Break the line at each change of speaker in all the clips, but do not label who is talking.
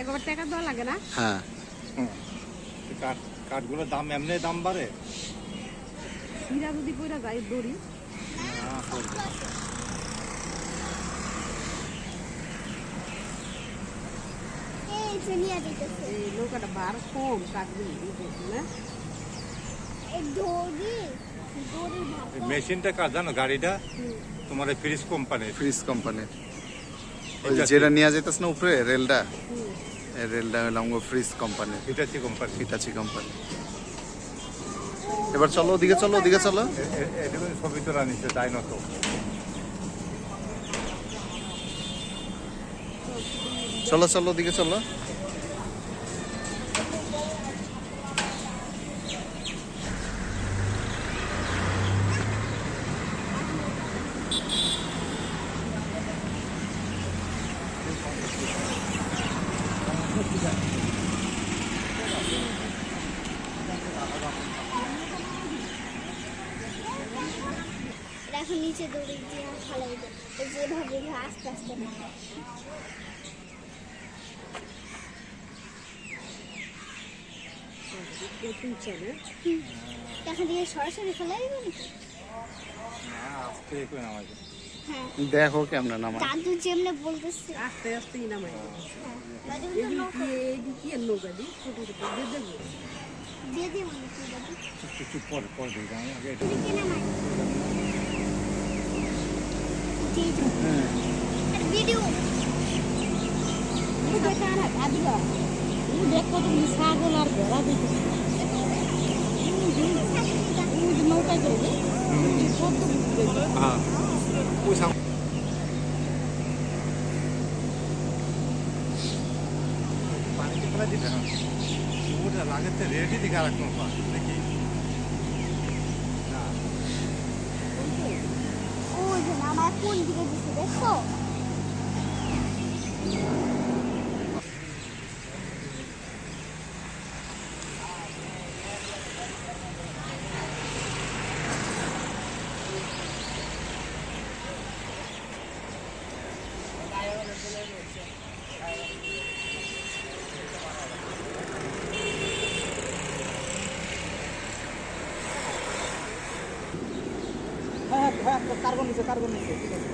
একবার টাকা দেওয়া লাগে না?
হ্যাঁ
কাঠগুলোর দাম এমনি দাম বাড়ে।
সিরা যদি পড়া যায় দড়ি এই নৌকাটা বার কম কাঠগুলি না
মেশিনটা কার জানো? গাড়িটা তোমার ফ্রিজ কোম্পানির।
ফ্রিজ কোম্পানির ওই যেটা নিয়ে যাইতেছ না উপরে রেলটা, এই রেলটা হলো আমাকে ফ্রিজ কোম্পানির,
হিটাচি কোম্পানি।
Hitachi company. এবার চলো ওদিকে, চলো ওদিকে চলো।
এটুকু ছবি তোলা নিচ্ছে, তাই না? তো
চলো চলো ওদিকে চলো।
এখন নিচে দৌড়ে দিয়ে ফালাই দেয় যেভাবে আস্তে আস্তে এখন দিয়ে সরাসরি ফেলাই দেবে নাকি? হ্যাঁ
দেখো কেমন নামা
দাদু যেমনে বলতেছে
আস্তে আস্তেই নামাই
দাদু
এগুলি কি এগুলি কি এর নৌকা দি ছোট ছোট দিয়ে দেবো
দিয়ে দিয়ে মনে কি দাদু
চুপ পরে পরে দেখি আমি আগে
তুমি কি নামাই ভিডিও
ও বেটা না আদিবা ও দেখো তুমি ছাগল আর ভেড়া দেখো নৌকা করে কত বুঝবে
হ্যাঁ ওই সামনে পানিতে ফেলা দিতে না, ওটা লাগাতে রেডি দিকে আর একটা পা দেখি না।
ও যে নামায় কোন দিকে দিছে দেখো
কার্বন নিচে ঠিক আছে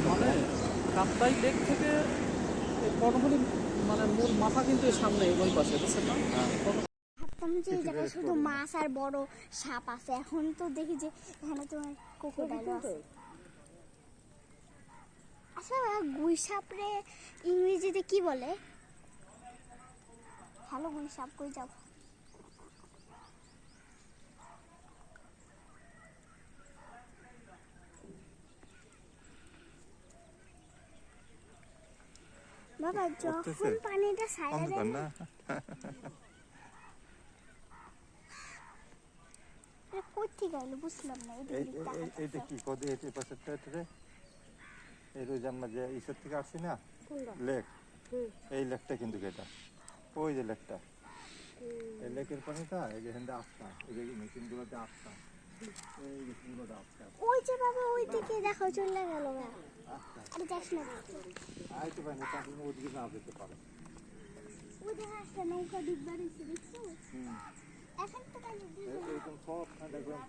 মানে কাপ্তাই লেক থেকে কর্ণফুলী মানে মূল মাথা কিন্তু এর সামনে ওই পাশে, বুঝছেন না?
ভাবতাম যে এই জায়গায় শুধু মাছ আর বড় সাপ আছে, এখন তো দেখি যে এখানে তোমার ক্রোকোডাইল আছে। আচ্ছা গুই সাপ রে ইংরেজিতে কি বলে? হ্যালো গুই সাপ কই যাও? বাবা যখন পানিটা ছাইড়া দেয় না কই থেকে আইলো বুঝলাম না।
এইটা কি কদে এই পাশেরটা রে এই রোজ আমরা যে ঈশ্বর থেকে আসছি না লেক, এই লেকটা কিন্তু এটা ওই যে লেকটা, এই লেকের পানিটা এই যে হেন্দা আসতা, এই যে মেশিনগুলোতে আসতা, এই মেশিনগুলোতে আসতা।
ওই যে বাবা ওই দিকে দেখো চলে গেল গা। আরে যাস না
আইতে পারি না, তার জন্য ওদিকে না যেতে পারে।
ওই দেখা একটা নৌকা ডিব্বা দিচ্ছে দেখছো? এখন তো কাজ
এইরকম সব দেখবেন।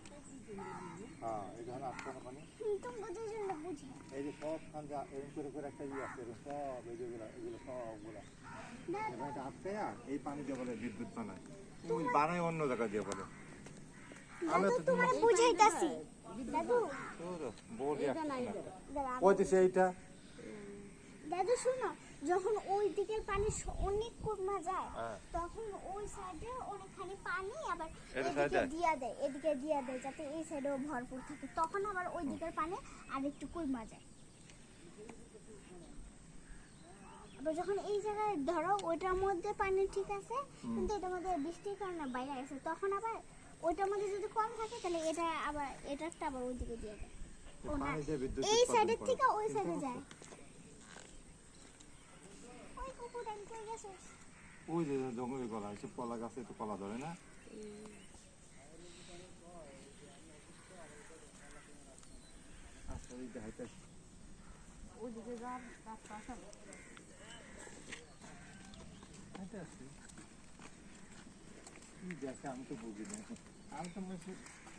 হ্যাঁ এই যখন আসছে না পানি
তুমি বোঝার জন্য বুঝি
এই যে সব খান যা এরকম করে করে একটা ইয়ে আছে এরকম সব এই যেগুলো এগুলো সবগুলা এবার এটা আটকে এই পানি দিয়ে বলে বিদ্যুৎ বানায়, ওই বানায় অন্য জায়গা দিয়ে বলে। আমি
দাদু
তো
তোমার বুঝাইতাছি দাদু
বলি কইতেছে এইটা
দাদু শুনো, যখন ওই দিকের পানি অনেক কমা যায় তখন ওই সাইডে অনেকখানি পানি আবার এদিকে দিয়া দেয়, এদিকে দিয়া দেয় যাতে এই সাইডেও ভরপুর থাকে, তখন আবার ওই দিকের পানি আর একটু কমা যায়। আবার যখন এই জায়গায় ধরো ওইটার মধ্যে পানি ঠিক আছে কিন্তু এটার মধ্যে বৃষ্টির কারণে বাইরে গেছে, তখন আবার ওইটার মধ্যে যদি কম থাকে তাহলে এটা আবার এটারটা আবার ওইদিকে দিয়ে দেয়, ও না এই সাইডের থেকে ওই সাইডে যায়।
ওই যে জঙ্গলের কলা, সব কলা গাছে তো কলা ধরে না। আচ্ছা এই দেখাইতেছি
ওদিকে যাওয়ার রাস্তা আছে না?
এটা আছে কি দেখে আমি তো বুঝি না, আমি তো মনে হচ্ছে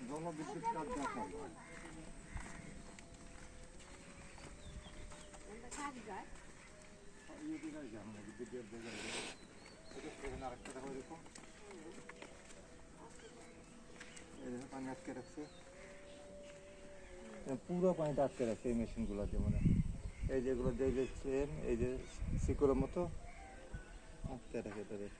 জলবিদ্যুৎ কাজ দেখা হয়।
ওখানটা কাজ যায়।
আরেকটা দেখো এরকম, এরকম পানি আটকে রাখছে, পুরো পানিটা আটকে রাখছে এই মেশিনগুলো যেমন এই যেগুলো যে চেন, এই যে শিকড়ের মতো আটকে রাখে তাদের।